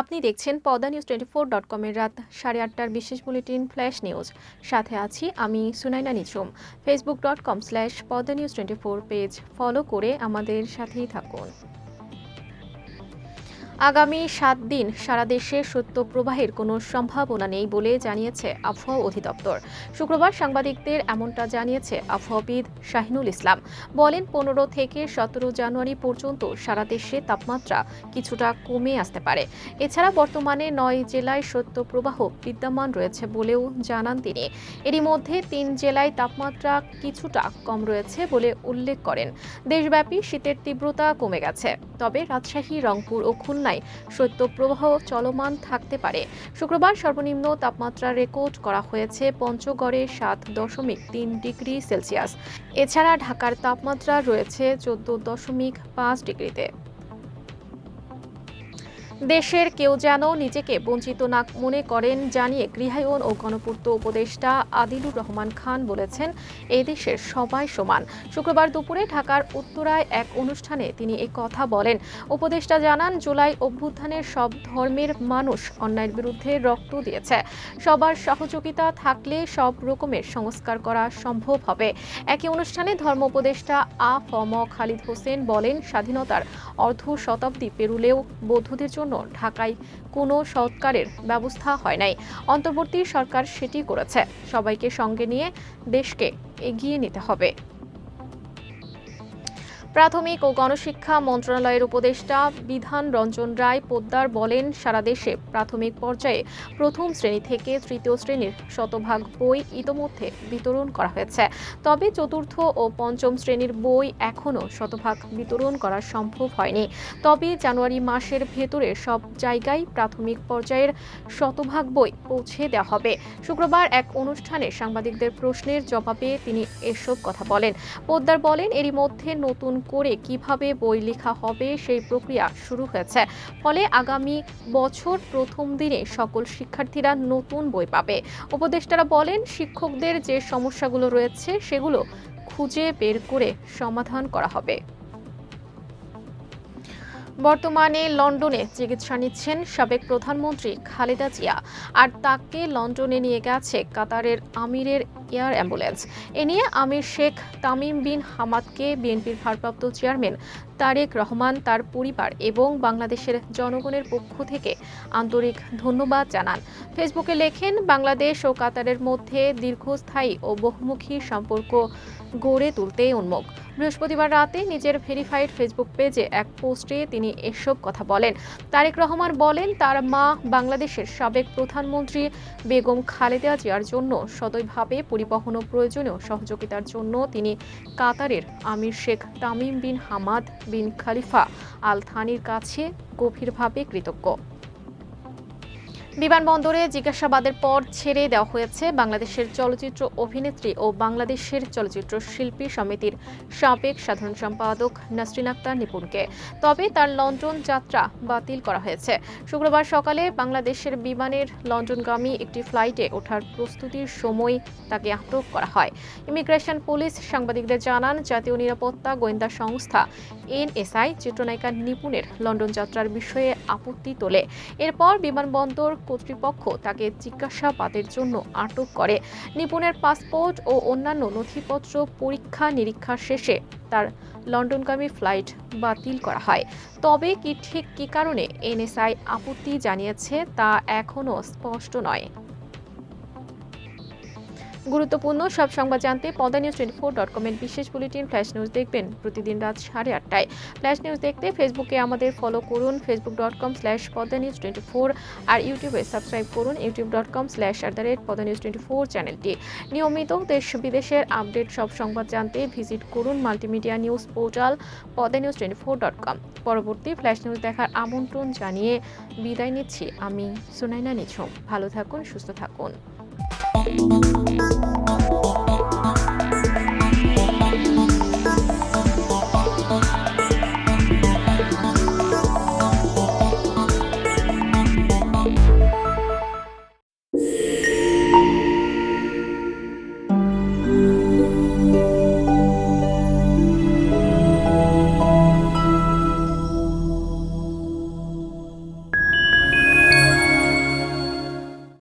আপনি দেখছেন Padma news 24.com এর রাত 8:30টার বিশেষ বুলেটিন ফ্ল্যাশ নিউজ। সাথে আছি আমি সুনাইনা নিঝুম। facebook.com/পদ্মা নিউজ 24 পেজ ফলো করে আমাদের সাথেই থাকুন। আগামী 7 দিন সারা দেশে শৈত্যপ্রবাহের কোনো সম্ভাবনা নেই বলে জানিয়েছে আবহাওয়া অধিদপ্তর। শুক্রবার সাংবাদিকদের এমনটা জানিয়েছে আবহাওয়াবিদ শাহিনুল ইসলাম। বলেন 15 থেকে 17 জানুয়ারি পর্যন্ত সারা দেশে তাপমাত্রা কিছুটা কমে আসতে পারে। এছাড়া বর্তমানে 9 জেলায় শৈত্যপ্রবাহ বিদ্যমান রয়েছে বলেও জানান তিনি। এরই মধ্যে 3 জেলায় তাপমাত্রা কিছুটা কম রয়েছে বলে উল্লেখ করেন। দেশব্যাপী শীতের তীব্রতা কমে গেছে, তবে রাজশাহী, রংপুর ও খুলনায় শৈত্যপ্রবাহ চলমান থাকতে পারে। শুক্রবার সর্বনিম্ন তাপমাত্রা রেকর্ড করা হয়েছে পঞ্চগড়ে 7.3 ডিগ্রি সেলসিয়াস। এছাড়া ঢাকার তাপমাত্রা রয়েছে 14.5 ডিগ্রিতে। দেশের কেউ যেন নিজেকে বঞ্চিত না মনে করেন জানিয়ে গৃহায়ন ও গণপূর্ত উপদেষ্টা আদিলুর রহমান খান বলেছেন, এই দেশের সবাই সমান। শুক্রবার দুপুরে ঢাকার উত্তরায় এক অনুষ্ঠানে তিনি এই কথা বলেন। উপদেষ্টা জানান, জুলাই অভ্যুত্থানের সব ধর্মের মানুষ অন্যায়ের বিরুদ্ধে রক্ত দিয়েছে। সবার সহযোগিতা থাকলে সব রকমের সংস্কার করা সম্ভব হবে। একই অনুষ্ঠানে ধর্ম উপদেষ্টা আ.ফ.ম. খালিদ হোসেন বলেন, স্বাধীনতার অর্ধ শতাব্দী পেরুলেও বৌদ্ধদের জন্য ঢাকায় কোনো সৎকারের ব্যবস্থা হয় নাই। অন্তর্বর্তী সরকার সেটি করেছে। সবাইকে সঙ্গে নিয়ে দেশকে এগিয়ে নিতে হবে। প্রাথমিক ও গণশিক্ষা মন্ত্রণালয়ের উপদেষ্টা বিধান রঞ্জন রায় পোদ্দার বলেন, সারা দেশে প্রাথমিক পর্যায়ে প্রথম শ্রেণী থেকে তৃতীয় শ্রেণীর শতভাগ বই ইতোমধ্যে বিতরণ করা হয়েছে। তবে চতুর্থ ও পঞ্চম শ্রেণীর বই এখনও শতভাগ বিতরণ করা সম্ভব হয়নি। তবে জানুয়ারি মাসের ভেতরে সব জায়গায় প্রাথমিক পর্যায়ের শতভাগ বই পৌঁছে দেওয়া হবে। শুক্রবার এক অনুষ্ঠানে সাংবাদিকদের প্রশ্নের জবাবে তিনি এসব কথা বলেন। পোদ্দার বলেন, এরই মধ্যে নতুন করে কিভাবে বই লেখা হবে সেই প্রক্রিয়া শুরু হয়েছে। ফলে আগামী বছর প্রথম দিনে সকল শিক্ষার্থীরা নতুন বই পাবে। উপদেষ্টারা বলেন, শিক্ষকদের যে সমস্যাগুলো রয়েছে সেগুলো খুঁজে বের করে সমাধান করা হবে। বর্তমানে লন্ডনে চিকিৎসা নিচ্ছেন সাবেক প্রধানমন্ত্রী খালেদা জিয়া, আর তাকে লন্ডনে নিয়ে গেছে কাতারের আমিরের এয়ার অ্যাম্বুলেন্স। এ নিয়ে আমির শেখ তামিম বিন হামাদকে বিএনপির ভারপ্রাপ্ত চেয়ারম্যান তারেক রহমান, তার পরিবার এবং বাংলাদেশের জনগণের পক্ষ থেকে আন্তরিক ধন্যবাদ জানান। ফেসবুকে লেখেন, বাংলাদেশ ও কাতারের মধ্যে দীর্ঘস্থায়ী ও বহুমুখী সম্পর্ক গড়ে তুলতে উন্মুখ। বৃহস্পতিবার রাতে নিজের ভেরিফাইড ফেসবুক পেজে এক পোস্টে তিনি এসব কথা বলেন। তারেক রহমান বলেন, তার মা বাংলাদেশের সাবেক প্রধানমন্ত্রী বেগম খালেদা জিয়ার জন্য সদয়ভাবে পরিবহন ও প্রয়োজনীয় সহযোগিতার জন্য তিনি কাতারের আমির Sheikh Tamim bin Hamad bin Khalifa Al থানির কাছে গভীরভাবে কৃতজ্ঞ। বিমানবন্দরে জিজ্ঞাসাবাদের পর ছেড়ে দেওয়া হয়েছে বাংলাদেশের চলচ্চিত্র অভিনেত্রী ও বাংলাদেশের চলচ্চিত্র শিল্পী সমিতির সাবেক সাধারণ সম্পাদক নাসরিন আক্তার নিপুণকে। তবে তার লন্ডন যাত্রা বাতিল করা হয়েছে। শুক্রবার সকালে বাংলাদেশের বিমানের লন্ডনগামী একটি ফ্লাইটে ওঠার প্রস্তুতির সময় তাকে আটক করা হয়। ইমিগ্রেশন পুলিশ সাংবাদিকদের জানান, জাতীয় নিরাপত্তা গোয়েন্দা সংস্থা এনএসআই চিত্রনায়িকা নিপুণের লন্ডন যাত্রার বিষয়ে আপত্তি তোলে। এরপর বিমানবন্দর কর্তৃপক্ষ তাকে জিজ্ঞাসাবাদের জন্য আটক করে। নিপুণের পাসপোর্ট ও অন্যান্য নথিপত্র পরীক্ষা নিরীক্ষা শেষে তার লন্ডনগামী ফ্লাইট বাতিল করা হয়। তবে কি কারণে এনএসআই আপত্তি জানিয়েছে তা এখনও স্পষ্ট নয়। গুরুত্বপূর্ণ সব সংবাদ জানতে পদ্মা নিউজ 24.com এর বিশেষ বুলেটিন ফ্ল্যাশ নিউজ দেখবেন প্রতিদিন রাত 8:30টায়। ফ্ল্যাশ নিউজ দেখতে ফেসবুকে আমাদের ফলো করুন facebook.com/পদ্মা নিউজ 24 আর ইউটিউবে সাবস্ক্রাইব করুন youtube.com/পদ্মা নিউজ 24 চ্যানেলটি। নিয়মিত দেশ বিদেশের আপডেট সব সংবাদ জানতে ভিজিট করুন multimedia news portal Padma news 24.com। পরবর্তী ফ্ল্যাশ নিউজ দেখার আমন্ত্রণ জানিয়ে বিদায় নিচ্ছি আমি সুনাইনা নিঝুম। ভালো থাকুন, সুস্থ থাকুন।